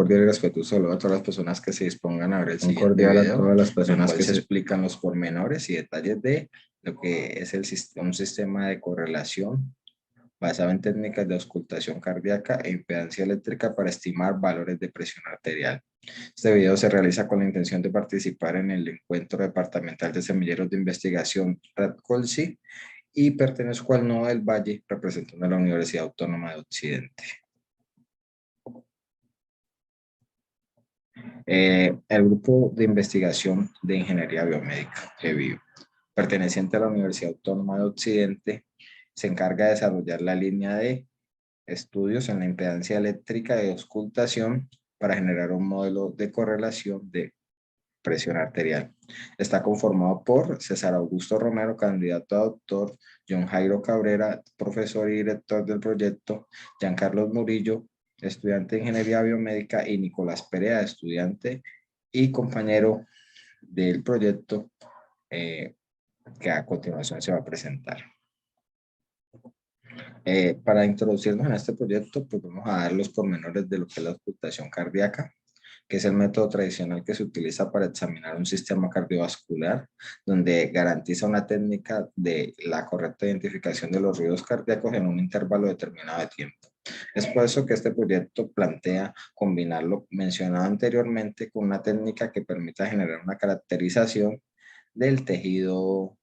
cordial y respetuoso saludo a todas las personas que se dispongan a ver el siguiente cordial a video, todas las en el personas cual que se se... explican los pormenores y detalles de lo que es un sistema de correlación basado en técnicas de auscultación cardíaca e impedancia eléctrica para estimar valores de presión arterial. Este video se realiza con la intención de participar en el encuentro departamental de semilleros de investigación RADCOLSI y pertenezco al Nodo del Valle, representando a la Universidad Autónoma de Occidente. El grupo de investigación de ingeniería biomédica, GBIO, perteneciente a la Universidad Autónoma de Occidente, se encarga de desarrollar la línea de estudios en la impedancia eléctrica de auscultación para generar un modelo de correlación de presión arterial. Está conformado por César Augusto Romero, candidato a doctor, John Jairo Cabrera, profesor y director del proyecto, Giancarlos Murillo, estudiante de ingeniería biomédica, y Nicolás Perea, estudiante y compañero del proyecto, que a continuación se va a presentar. Para introducirnos en este proyecto, pues vamos a dar los pormenores de lo que es la auscultación cardíaca, que es el método tradicional que se utiliza para examinar un sistema cardiovascular, donde garantiza una técnica de la correcta identificación de los ruidos cardíacos en un intervalo determinado de tiempo. Es por eso que este proyecto plantea combinar lo mencionado anteriormente con una técnica que permita generar una caracterización del tejido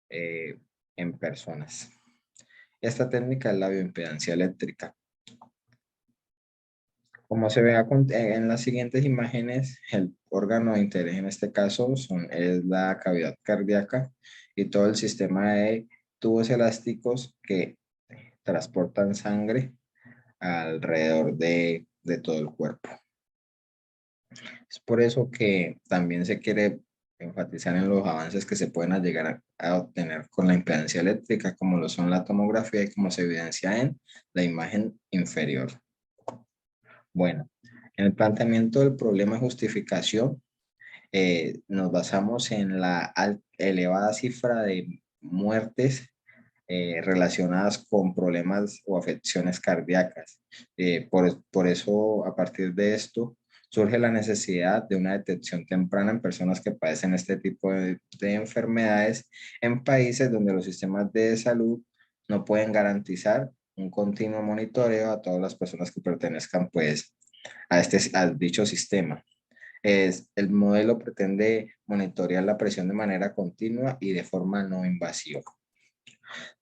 en personas. Esta técnica es la bioimpedancia eléctrica. Como se ve en las siguientes imágenes, el órgano de interés en este caso es la cavidad cardíaca y todo el sistema de tubos elásticos que transportan sangre alrededor de todo el cuerpo. Es por eso que también se quiere enfatizar en los avances que se pueden llegar a obtener con la impedancia eléctrica, como lo son la tomografía y como se evidencia en la imagen inferior. Bueno, en el planteamiento del problema de justificación, nos basamos en la elevada cifra de muertes relacionadas con problemas o afecciones cardíacas. Por eso, a partir de esto, surge la necesidad de una detección temprana en personas que padecen este tipo de enfermedades en países donde los sistemas de salud no pueden garantizar un continuo monitoreo a todas las personas que pertenezcan pues a dicho sistema. El modelo pretende monitorear la presión de manera continua y de forma no invasiva.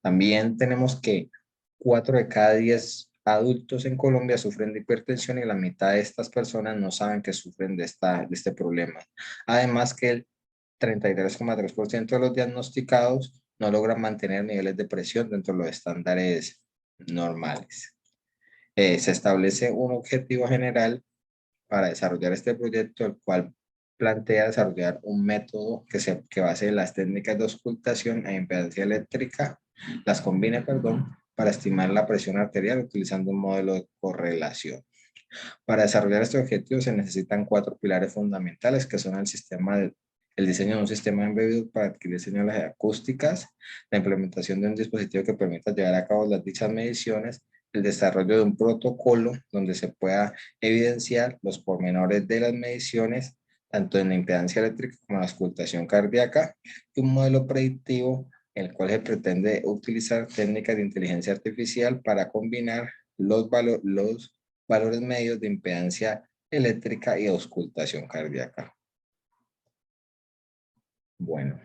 También tenemos que 4 de cada 10 adultos en Colombia sufren de hipertensión y la mitad de estas personas no saben que sufren de este problema. Además que el 33,3% de los diagnosticados no logran mantener niveles de presión dentro de los estándares normales. Se establece un objetivo general para desarrollar este proyecto, el cual plantea desarrollar un método que base las técnicas de auscultación e impedancia eléctrica, las combine, para estimar la presión arterial utilizando un modelo de correlación. Para desarrollar este objetivo se necesitan 4 pilares fundamentales, que son el diseño de un sistema embebido para adquirir señales acústicas, la implementación de un dispositivo que permita llevar a cabo dichas mediciones, el desarrollo de un protocolo donde se pueda evidenciar los pormenores de las mediciones, tanto en la impedancia eléctrica como en la auscultación cardíaca, y un modelo predictivo en el cual se pretende utilizar técnicas de inteligencia artificial para combinar los valores medios de impedancia eléctrica y auscultación cardíaca. Bueno,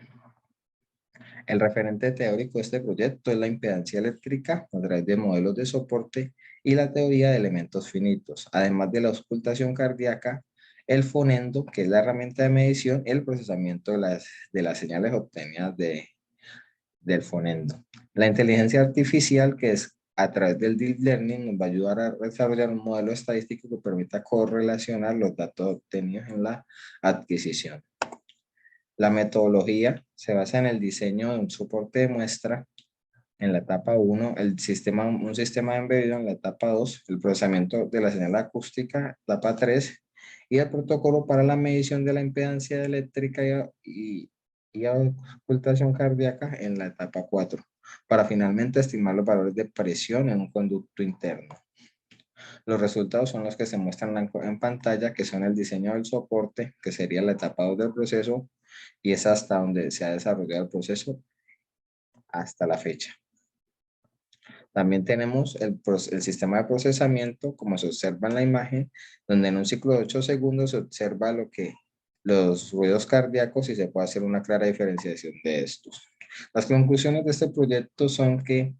el referente teórico de este proyecto es la impedancia eléctrica a través de modelos de soporte y la teoría de elementos finitos, además de la auscultación cardíaca, el fonendo, que es la herramienta de medición, y el procesamiento de las señales obtenidas del fonendo. La inteligencia artificial, que es a través del Deep Learning, nos va a ayudar a desarrollar un modelo estadístico que permita correlacionar los datos obtenidos en la adquisición. La metodología se basa en el diseño de un soporte de muestra en la etapa 1, un sistema embebido en la etapa 2, el procesamiento de la señal acústica, etapa 3, y el protocolo para la medición de la impedancia eléctrica y auscultación cardíaca en la etapa 4, para finalmente estimar los valores de presión en un conducto interno. Los resultados son los que se muestran en pantalla, que son el diseño del soporte, que sería la etapa 2 del proceso, y es hasta donde se ha desarrollado el proceso hasta la fecha. También tenemos el sistema de procesamiento, como se observa en la imagen, donde en un ciclo de 8 segundos se observa los ruidos cardíacos y se puede hacer una clara diferenciación de estos. Las conclusiones de este proyecto son que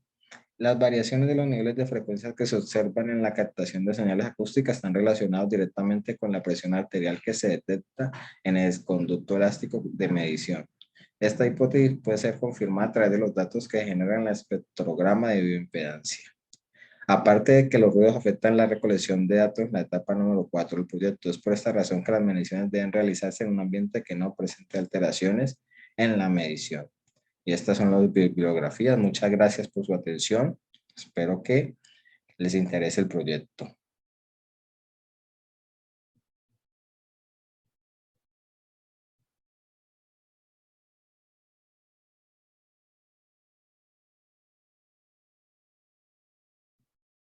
las variaciones de los niveles de frecuencia que se observan en la captación de señales acústicas están relacionados directamente con la presión arterial que se detecta en el conducto elástico de medición. Esta hipótesis puede ser confirmada a través de los datos que generan el espectrograma de bioimpedancia. Aparte de que los ruidos afectan la recolección de datos en la etapa número 4 del proyecto, es por esta razón que las mediciones deben realizarse en un ambiente que no presente alteraciones en la medición. Y estas son las bibliografías. Muchas gracias por su atención. Espero que les interese el proyecto.